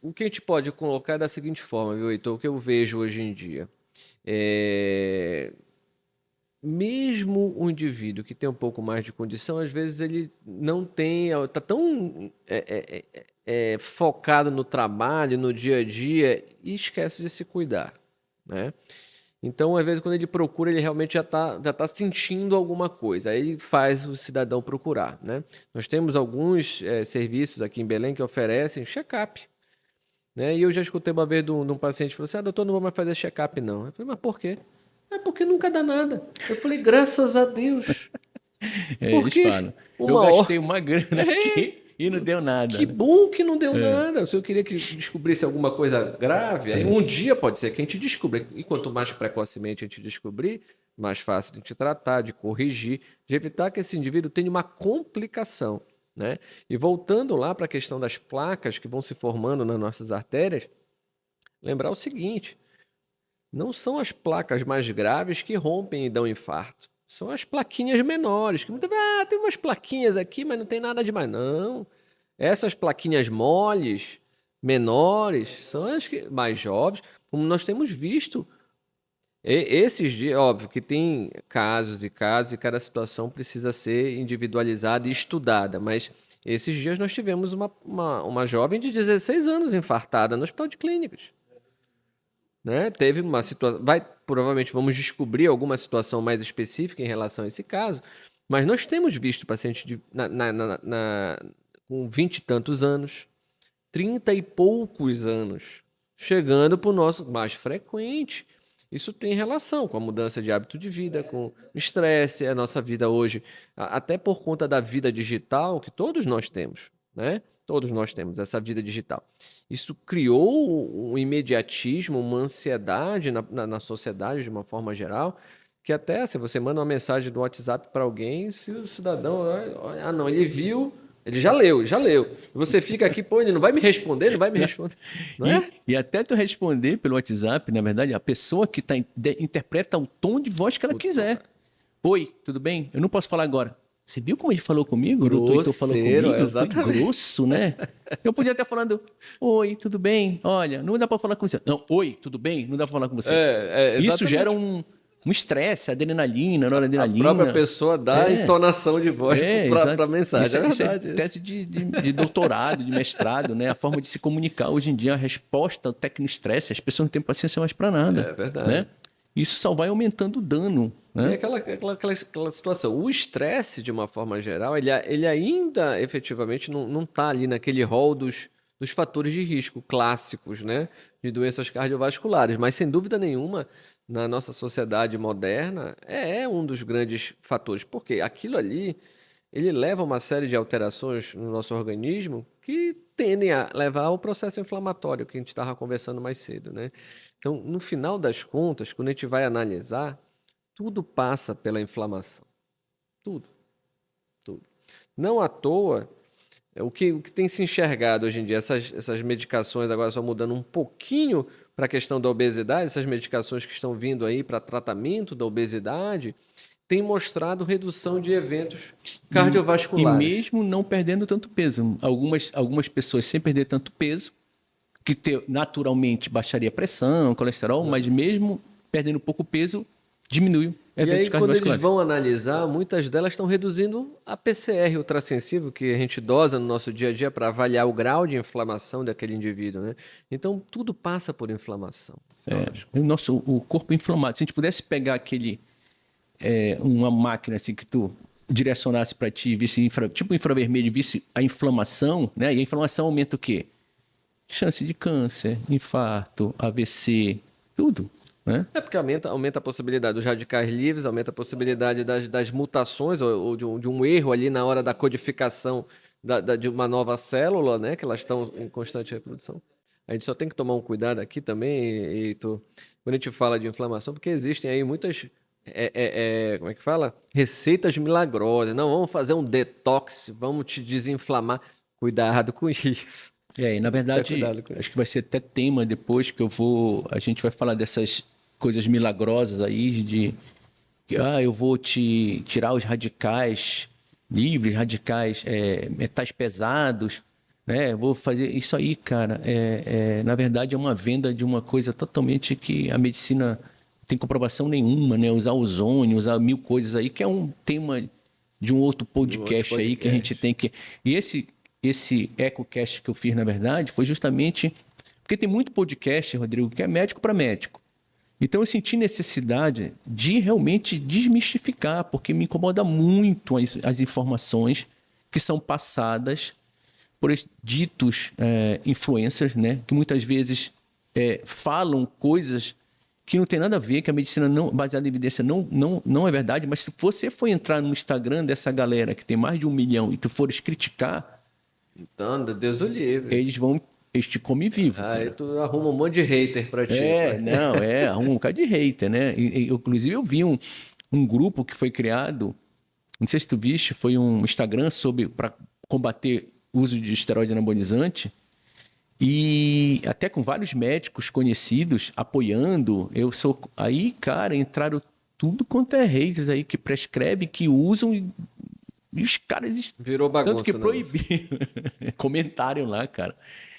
O que a gente pode colocar é da seguinte forma, viu, Heitor? O que eu vejo hoje em dia. Mesmo o indivíduo que tem um pouco mais de condição, às vezes ele não tem, está tão focado no trabalho, no dia a dia, e esquece de se cuidar, né? Então, às vezes, quando ele procura, ele realmente já tá sentindo alguma coisa. Aí faz o cidadão procurar, né? Nós temos alguns serviços aqui em Belém que oferecem check-up, né? E eu já escutei uma vez de um paciente que falou assim: doutor, não vou mais fazer check-up, não. Eu falei, mas por quê? É porque nunca dá nada. Eu falei, graças a Deus. Eles Porque falam. Eu uma hora. gastei uma grana aqui e não deu nada. Que Né? bom que não deu nada. Se eu queria que descobrisse alguma coisa grave, aí um dia pode ser que a gente descubra. E quanto mais precocemente a gente descobrir, mais fácil de a gente tratar, de corrigir, de evitar que esse indivíduo tenha uma complicação, né? E voltando lá para a questão das placas que vão se formando nas nossas artérias, lembrar o seguinte: não são as placas mais graves que rompem e dão infarto. São as plaquinhas menores, que muitas vezes, tem umas plaquinhas aqui, mas não tem nada demais. Não. Essas plaquinhas moles, menores, são as mais jovens, como nós temos visto. Esses dias, óbvio que tem casos e casos, e cada situação precisa ser individualizada e estudada, mas esses dias nós tivemos uma jovem de 16 anos infartada no hospital de clínicas. Né? Teve uma situação. Provavelmente vamos descobrir alguma situação mais específica em relação a esse caso, mas nós temos visto pacientes com 20 e tantos anos, 30 e poucos anos, chegando para o nosso mais frequente. Isso tem relação com a mudança de hábito de vida, com o estresse, a nossa vida hoje, até por conta da vida digital que todos nós temos, né? Todos nós temos essa vida digital. Isso criou um imediatismo, uma ansiedade na sociedade de uma forma geral, que até se você manda uma mensagem do WhatsApp para alguém, se o cidadão, não, ele viu, ele já leu. E você fica aqui, pô, ele não vai me responder, não vai me responder. Não é? E até tu responder pelo WhatsApp, na verdade, a pessoa que interpreta o tom de voz que ela quiser. Oi, tudo bem? Eu não posso falar agora. Você viu como ele falou comigo? O doutor Heitor falou comigo? Exatamente. Foi grosso, né? Eu podia estar falando, oi, tudo bem? Olha, não dá para falar com você. Não, oi, tudo bem? Não dá para falar com você. Isso gera um estresse, adrenalina, noradrenalina. A própria pessoa dá entonação de voz para a mensagem. Isso é tese de doutorado, de mestrado, né? A forma de se comunicar hoje em dia, a resposta ao tecno-estresse, as pessoas não têm paciência mais para nada. É verdade. Né? Isso só vai aumentando o dano. Né? E aquela situação. O estresse, de uma forma geral, ele ainda efetivamente não está ali naquele rol dos fatores de risco clássicos, né? De doenças cardiovasculares. Mas, sem dúvida nenhuma, na nossa sociedade moderna, é um dos grandes fatores. Porque aquilo ali, ele leva a uma série de alterações no nosso organismo que tendem a levar ao processo inflamatório, que a gente estava conversando mais cedo, né? Então, no final das contas, quando a gente vai analisar, tudo passa pela inflamação. Tudo. Não à toa, o que tem se enxergado hoje em dia, essas medicações agora só mudando um pouquinho para a questão da obesidade, essas medicações que estão vindo aí para tratamento da obesidade, têm mostrado redução de eventos E cardiovasculares. mesmo não perdendo tanto peso. Algumas pessoas sem perder tanto peso, que naturalmente baixaria a pressão, colesterol, mas mesmo perdendo pouco peso, diminui E eventos aí, quando eles cardiovasculares. vão analisar, muitas delas estão reduzindo a PCR ultrassensível, que a gente dosa no nosso dia a dia para avaliar o grau de inflamação daquele indivíduo, né? Então, tudo passa por inflamação. O corpo inflamado. Se a gente pudesse pegar uma máquina assim que tu direcionasse para ti, visse tipo infravermelho, visse a inflamação, né? E a inflamação aumenta o quê? Chance de câncer, infarto, AVC, tudo, né? É porque aumenta a possibilidade dos radicais livres, aumenta a possibilidade das mutações ou de um erro ali na hora da codificação de uma nova célula, né? Que elas estão em constante reprodução. A gente só tem que tomar um cuidado aqui também, Heitor, quando a gente fala de inflamação, porque existem aí muitas, como é que fala? Receitas milagrosas. Não, vamos fazer um detox, vamos te desinflamar. Cuidado com isso. E na verdade, acho que vai ser até tema depois que a gente vai falar dessas coisas milagrosas aí eu vou te tirar os radicais livres, radicais, metais pesados, né? Vou fazer isso aí, cara. Na verdade, é uma venda de uma coisa totalmente que a medicina não tem comprovação nenhuma, né? Usar ozônio, usar mil coisas aí, que é um tema de um outro podcast aí que a gente tem que... E esse EcoCast que eu fiz, na verdade, foi justamente... Porque tem muito podcast, Rodrigo, que é médico para médico. Então eu senti necessidade de realmente desmistificar, porque me incomoda muito as informações que são passadas por ditos influencers, né? Que muitas vezes falam coisas que não tem nada a ver, que a medicina não, baseada em evidência não é verdade, mas se você for entrar no Instagram dessa galera que tem mais de 1 milhão e tu fores criticar... Então, Deus o livre. Eles te comem vivo. Aí tu arruma um monte de hater pra ti. Arruma um bocado de hater, né? Inclusive eu vi um grupo que foi criado, não sei se tu viste, foi um Instagram para combater o uso de esteroide anabolizante, e até com vários médicos conhecidos apoiando. Aí, cara, entraram tudo quanto é haters aí que prescreve, que usam e os caras... Virou bagunça. Tanto que proibiram. Comentário lá, cara.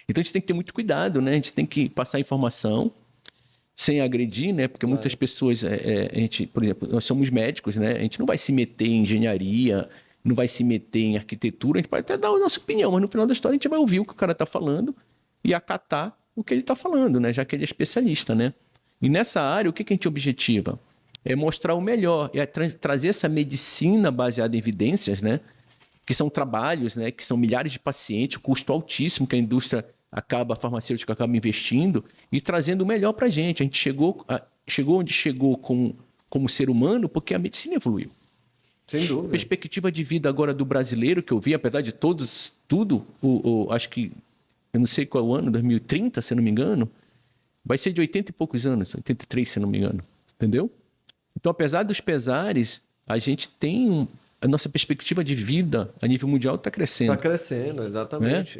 Então a gente tem que ter muito cuidado, né? A gente tem que passar informação sem agredir, né? Porque muitas pessoas, a gente, por exemplo, nós somos médicos, né? A gente não vai se meter em engenharia, não vai se meter em arquitetura, a gente pode até dar a nossa opinião, mas no final da história a gente vai ouvir o que o cara está falando e acatar o que ele está falando, né? Já que ele é especialista, né? E nessa área, o que a gente objetiva? É mostrar o melhor, trazer essa medicina baseada em evidências, né? Que são trabalhos, né? Que são milhares de pacientes, custo altíssimo que a farmacêutica acaba investindo e trazendo o melhor para a gente. A gente chegou onde chegou como ser humano porque a medicina evoluiu. Sem dúvida. A perspectiva de vida agora do brasileiro que eu vi, apesar de tudo, acho que, eu não sei qual é o ano, 2030, se não me engano, vai ser de 80 e poucos anos, 83, se não me engano. Entendeu? Então, apesar dos pesares, a gente tem... A nossa perspectiva de vida a nível mundial está crescendo. Está crescendo, exatamente.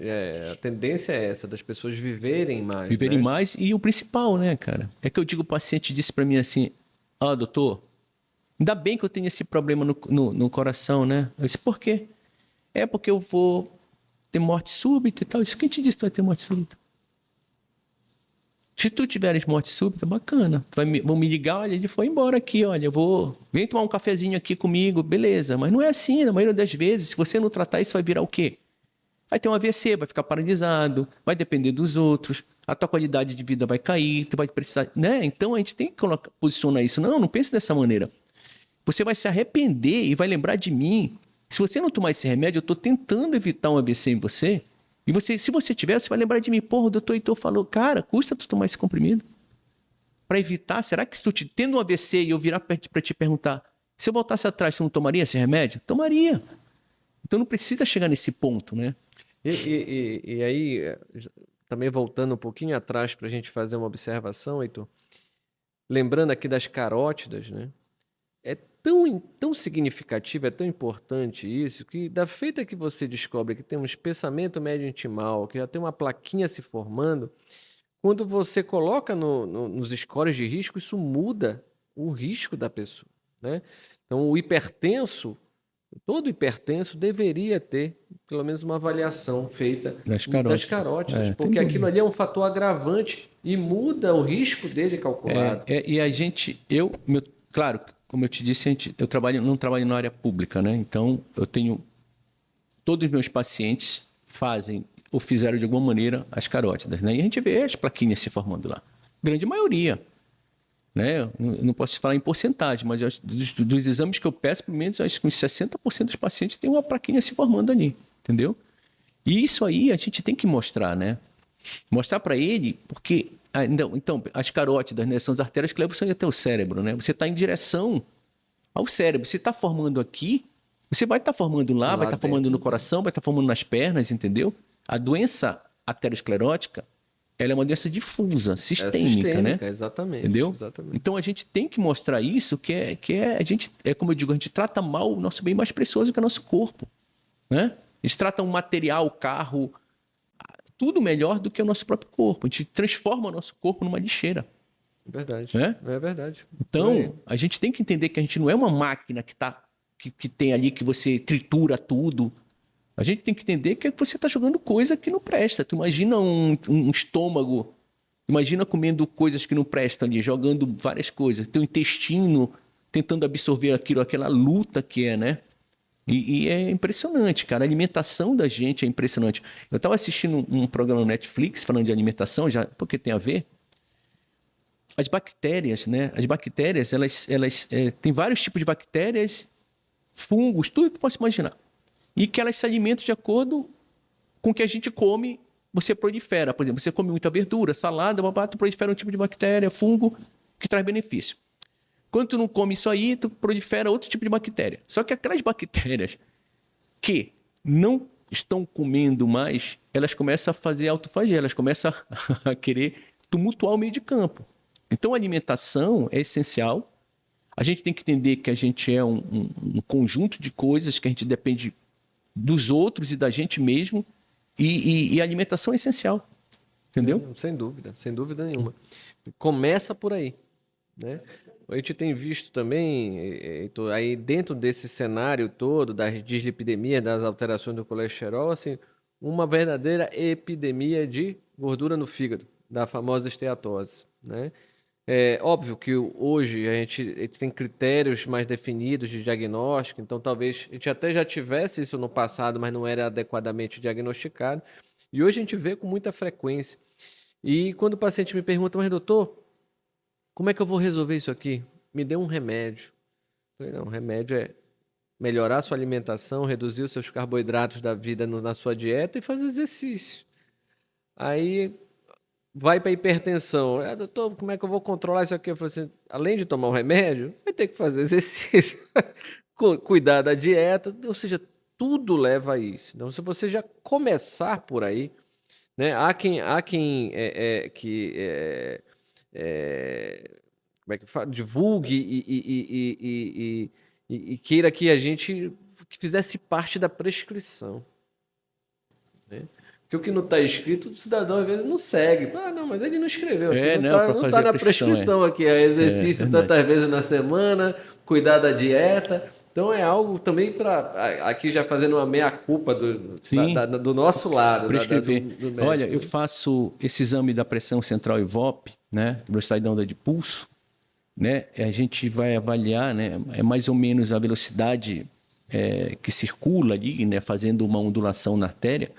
A tendência é essa, das pessoas viverem mais. Viverem mais. E o principal, né, cara? É que eu digo, o paciente disse para mim assim, doutor, ainda bem que eu tenho esse problema no coração, né? Eu disse, por quê? É porque eu vou ter morte súbita e tal. Isso, quem te disse que tu vai ter morte súbita? Se tu tiveres morte súbita, bacana. Vão me ligar, olha, ele foi embora aqui, olha, vem tomar um cafezinho aqui comigo, beleza. Mas não é assim, na maioria das vezes. Se você não tratar isso, vai virar o quê? Vai ter um AVC, vai ficar paralisado, vai depender dos outros, a tua qualidade de vida vai cair, tu vai precisar, né? Então a gente tem que posicionar isso. Não pense dessa maneira. Você vai se arrepender e vai lembrar de mim. Se você não tomar esse remédio, eu estou tentando evitar um AVC em você. E se você tiver, você vai lembrar de mim. Porra, o doutor Heitor falou, cara, custa tu tomar esse comprimido? Para evitar, será que se tu tendo um AVC e eu virar para te perguntar, se eu voltasse atrás, tu não tomaria esse remédio? Tomaria. Então não precisa chegar nesse ponto, né? E aí, também voltando um pouquinho atrás para a gente fazer uma observação, Heitor, lembrando aqui das carótidas, né? É tão significativo, é tão importante isso, que da feita que você descobre que tem um espessamento médio intimal, que já tem uma plaquinha se formando, Quando você coloca nos scores de risco, isso muda o risco da pessoa, né? Então, o hipertenso, todo hipertenso deveria ter pelo menos uma avaliação feita das carótidas, porque aquilo ali é um fator agravante e muda o risco dele calculado. E a gente, claro, como eu te disse, eu não trabalho na área pública, né? Então, todos os meus pacientes fazem ou fizeram de alguma maneira as carótidas, né? E a gente vê as plaquinhas se formando lá. Grande maioria, né? Eu não posso te falar em porcentagem, mas dos exames que eu peço, pelo menos acho que uns 60% dos pacientes têm uma plaquinha se formando ali, entendeu? E isso aí a gente tem que mostrar, né? Mostrar para ele, porque então as carótidas, né, são as artérias que levam o sangue até o cérebro, né? Você está em direção ao cérebro. Você está formando aqui, você vai estar formando lá, vai estar formando no coração, vai estar formando nas pernas, entendeu? A doença aterosclerótica, ela é uma doença difusa, sistêmica, né? Exatamente. Entendeu? Exatamente. Então a gente tem que mostrar isso, como eu digo, a gente trata mal o nosso bem mais precioso, que é o nosso corpo, né? A gente trata um material, carro, tudo melhor do que o nosso próprio corpo. A gente transforma o nosso corpo numa lixeira. Verdade. É verdade. Então, a gente tem que entender que a gente não é uma máquina que tem ali, que você tritura tudo. A gente tem que entender que você está jogando coisa que não presta. Tu imagina um estômago, imagina comendo coisas que não prestam ali, jogando várias coisas. Teu intestino tentando absorver aquela luta que é, né? E é impressionante, cara. A alimentação da gente é impressionante. Eu estava assistindo um programa no Netflix falando de alimentação, já porque tem a ver. As bactérias, né? As bactérias, elas tem vários tipos de bactérias, fungos, tudo que possa imaginar. E que elas se alimentam de acordo com o que a gente come, você prolifera. Por exemplo, você come muita verdura, salada, tu prolifera um tipo de bactéria, fungo, que traz benefício. Quando tu não come isso aí, tu prolifera outro tipo de bactéria. Só que aquelas bactérias que não estão comendo mais, elas começam a fazer autofagia, elas começam a querer tumultuar o meio de campo. Então, a alimentação é essencial. A gente tem que entender que a gente é um conjunto de coisas, que a gente depende dos outros e da gente mesmo. E a alimentação é essencial. Entendeu? Sem dúvida nenhuma. Começa por aí, né? A gente tem visto também, Heitor, aí dentro desse cenário todo das dislipidemias, das alterações do colesterol, assim, uma verdadeira epidemia de gordura no fígado, da famosa esteatose, né? É óbvio que hoje a gente tem critérios mais definidos de diagnóstico, então talvez a gente até já tivesse isso no passado, mas não era adequadamente diagnosticado. E hoje a gente vê com muita frequência. E quando o paciente me pergunta, mas doutor, como é que eu vou resolver isso aqui? Me dê um remédio. Eu falei, não, o remédio é melhorar a sua alimentação, reduzir os seus carboidratos da vida na sua dieta e fazer exercício. Aí vai para hipertensão. Doutor, como é que eu vou controlar isso aqui? Eu falei assim, além de tomar o remédio, vai ter que fazer exercício, cuidar da dieta, ou seja, tudo leva a isso. Então, se você já começar por aí, né, há quem como é que fala? Divulgue e queira que a gente fizesse parte da prescrição, né? Porque o que não está escrito, o cidadão às vezes não segue. Ah, não, mas ele não escreveu aqui. Não está na prescrição aqui. É exercício tantas vezes na semana, cuidar da dieta. Então é algo também para, aqui já fazendo uma meia-culpa do nosso lado. Prescrever. Do médico, olha, né? eu faço esse exame da pressão central IVOP, né? Velocidade da onda de pulso, né? A gente vai avaliar, né? É mais ou menos a velocidade que circula ali, né? Fazendo uma ondulação na artéria.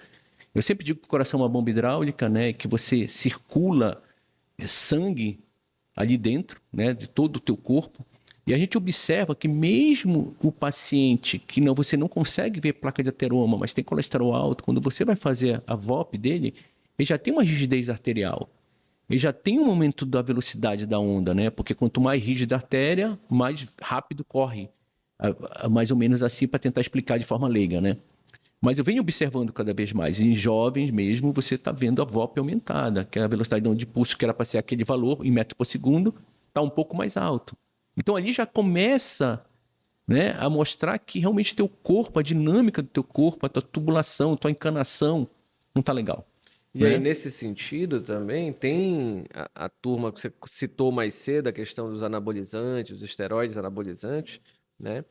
Eu sempre digo que o coração é uma bomba hidráulica, né? Que você circula sangue ali dentro, né? De todo o teu corpo. E a gente observa que mesmo o paciente que você não consegue ver placa de ateroma, mas tem colesterol alto, quando você vai fazer a VOP dele, ele já tem uma rigidez arterial. Ele já tem um aumento da velocidade da onda, né? Porque quanto mais rígida a artéria, mais rápido corre. Mais ou menos assim, para tentar explicar de forma leiga, né? Mas eu venho observando cada vez mais. Em jovens mesmo, você está vendo a VOP aumentada, que é a velocidade de pulso, que era para ser aquele valor em metro por segundo, está um pouco mais alto. Então ali já começa, né, a mostrar que realmente teu corpo, a dinâmica do teu corpo, a tua tubulação, a tua encanação, não está legal. E aí, né? nesse sentido, também tem a turma que você citou mais cedo, a questão dos anabolizantes, os esteroides anabolizantes, né?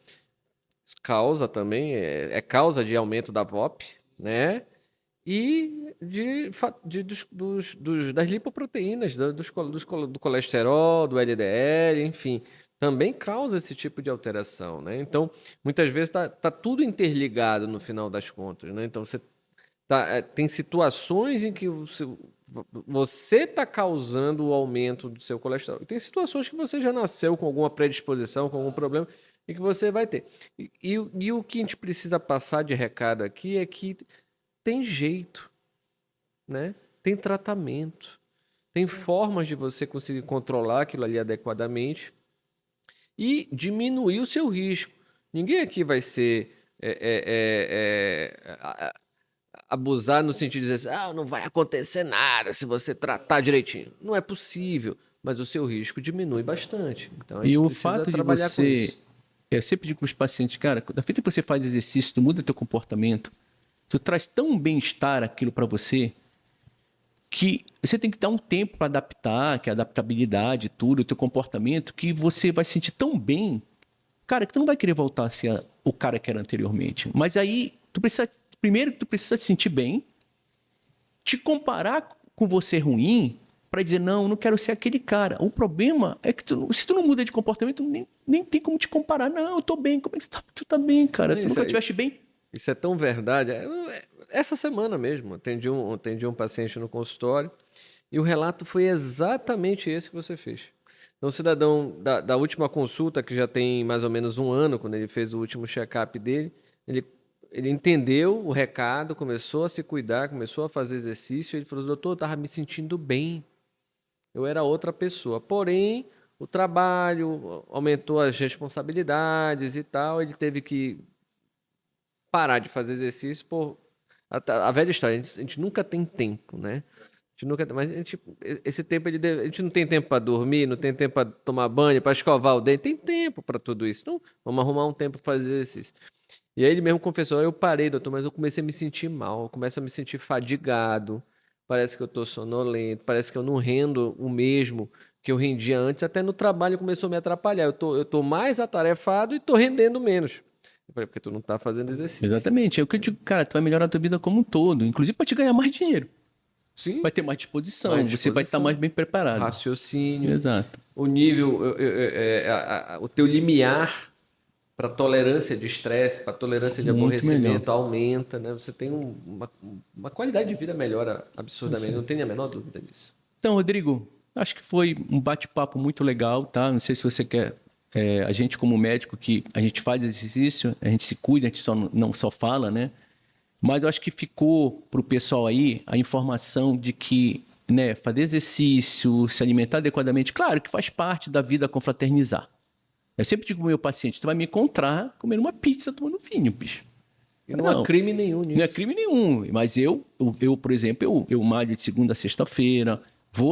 Isso causa também, é causa de aumento da VOP, né? E das lipoproteínas, do colesterol, do LDL, enfim, também causa esse tipo de alteração, né? Então, muitas vezes tá tudo interligado no final das contas, né? Então, tem situações em que você está causando o aumento do seu colesterol. E tem situações que você já nasceu com alguma predisposição, com algum problema, e que você vai ter. E o que a gente precisa passar de recado aqui é que tem jeito, né? Tem tratamento, tem formas de você conseguir controlar aquilo ali adequadamente e diminuir o seu risco. Ninguém aqui vai ser abusar no sentido de dizer assim, não vai acontecer nada se você tratar direitinho. Não é possível, mas o seu risco diminui bastante. Então a E gente o precisa fato de trabalhar com você. isso. Eu sempre digo para os pacientes, cara, da feita que você faz exercício, tu muda teu comportamento, tu traz tão bem-estar aquilo para você, que você tem que dar um tempo para adaptar, que é a adaptabilidade, tudo, o teu comportamento, que você vai se sentir tão bem, cara, que tu não vai querer voltar a ser o cara que era anteriormente. Mas aí, primeiro que tu precisa te sentir bem, te comparar com você ruim, para dizer, não quero ser aquele cara. O problema é que se tu não muda de comportamento, nem tem como te comparar. Não, eu tô bem. Como é que tu tá bem, cara? Tu Isso nunca é, estiveste bem? isso é tão verdade. Essa semana mesmo, atendi um paciente no consultório e o relato foi exatamente esse que você fez. Então, o cidadão da última consulta, que já tem mais ou menos um ano, quando ele fez o último check-up dele, ele, ele entendeu o recado, começou a se cuidar, começou a fazer exercício. Ele falou: doutor, eu estava me sentindo bem, eu era outra pessoa. Porém, o trabalho aumentou as responsabilidades e tal, ele teve que parar de fazer exercício por. A velha história, a gente nunca tem tempo, né? A gente nunca, mas esse tempo a gente não tem tempo para dormir, não tem tempo para tomar banho, para escovar o dente, tem tempo para tudo isso. Então, vamos arrumar um tempo para fazer exercício. E aí ele mesmo confessou: eu parei, doutor, mas eu comecei a me sentir mal, eu começo a me sentir fadigado, parece que eu estou sonolento, parece que eu não rendo o mesmo que eu rendia antes, até no trabalho começou a me atrapalhar. Eu tô mais atarefado e estou rendendo menos. Eu falei: porque tu não está fazendo exercício. Exatamente. É o que eu digo, cara, tu vai melhorar a tua vida como um todo, inclusive para te ganhar mais dinheiro. Vai Vai ter mais mais disposição, você vai estar mais disposição, bem preparado. raciocínio, Exato. o nível, o teu limiar para tolerância de estresse, para tolerância de Muito melhor. aborrecimento aumenta, né? Você tem uma qualidade de vida melhora absurdamente, não tenho a menor dúvida disso. Então, Rodrigo, acho que foi um bate-papo muito legal, tá? Não sei se você quer. A gente, como médico, que a gente faz exercício, a gente se cuida, a gente não só fala, né? Mas eu acho que ficou para o pessoal aí a informação de que, né, fazer exercício, se alimentar adequadamente, claro que faz parte da vida confraternizar. Eu sempre digo pro meu paciente, tu vai me encontrar comendo uma pizza, tomando vinho, bicho. E não há Não, crime nenhum não é nisso. crime nenhum, mas por exemplo, eu malho de segunda a sexta-feira,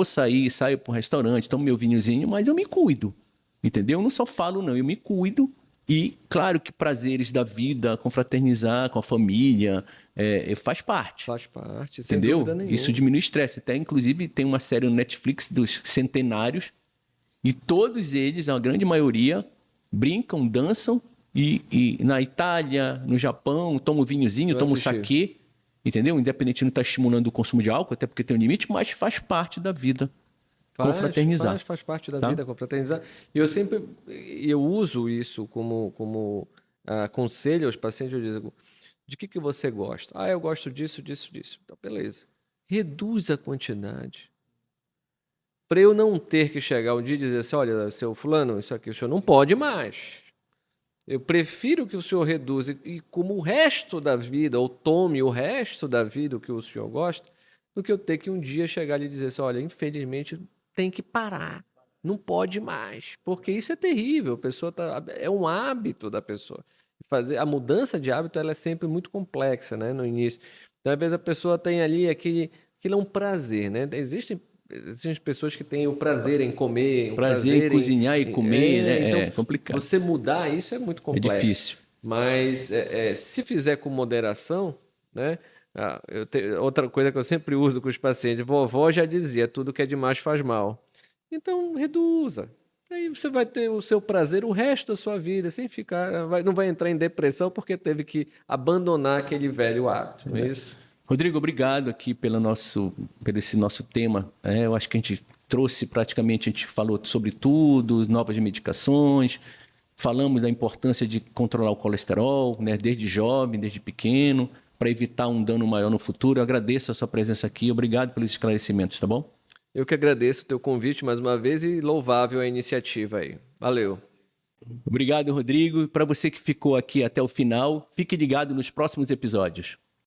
saio para um restaurante, tomo meu vinhozinho, mas eu me cuido, entendeu? Eu não só falo, não, eu me cuido e, claro que prazeres da vida, confraternizar com a família, faz parte, Faz parte, sem dúvida entendeu? Isso nenhuma. diminui o estresse. Até, inclusive, tem uma série no Netflix dos centenários e todos eles, a grande maioria, brincam, dançam e na Itália, no Japão, tomam vinhozinho, Eu tomam assisti. saquê, entendeu? Independente de não estar estimulando o consumo de álcool, até porque tem um limite, mas faz parte da vida confraternizar, Faz parte da tá? vida confraternizar. E eu uso isso como conselho aos pacientes. Eu digo: de que você gosta? Ah, eu gosto disso, disso, disso. Então, beleza. Reduz a quantidade. Para eu não ter que chegar um dia e dizer assim: olha, seu fulano, isso aqui o senhor não pode mais. Eu prefiro que o senhor reduza e como o resto da vida, ou tome o resto da vida o que o senhor gosta, do que eu ter que um dia chegar ali e dizer assim: olha, infelizmente tem que parar. Não pode mais. Porque isso é terrível. A pessoa é um hábito da pessoa. A mudança de hábito ela é sempre muito complexa, né, no início. Então, às vezes, a pessoa tem ali aquilo é um prazer, né? Existem pessoas que têm o prazer em comer, o Prazer em prazer cozinhar e comer, então, né? É complicado, você mudar isso é muito é complexo. difícil. Mas se fizer com moderação, né? Outra coisa que eu sempre uso com os pacientes, vovó já dizia, tudo que é demais faz mal. Então, reduza. Aí você vai ter o seu prazer o resto da sua vida, sem ficar, não vai entrar em depressão porque teve que abandonar aquele velho hábito, não é isso? Rodrigo, obrigado aqui pelo esse nosso tema. Eu acho que a gente trouxe praticamente, a gente falou sobre tudo, novas medicações, falamos da importância de controlar o colesterol, né, desde jovem, desde pequeno, para evitar um dano maior no futuro. Eu agradeço a sua presença aqui, obrigado pelos esclarecimentos, tá bom? Eu que agradeço o teu convite mais uma vez e louvável a iniciativa aí. Valeu. Obrigado, Rodrigo. Para você que ficou aqui até o final, fique ligado nos próximos episódios.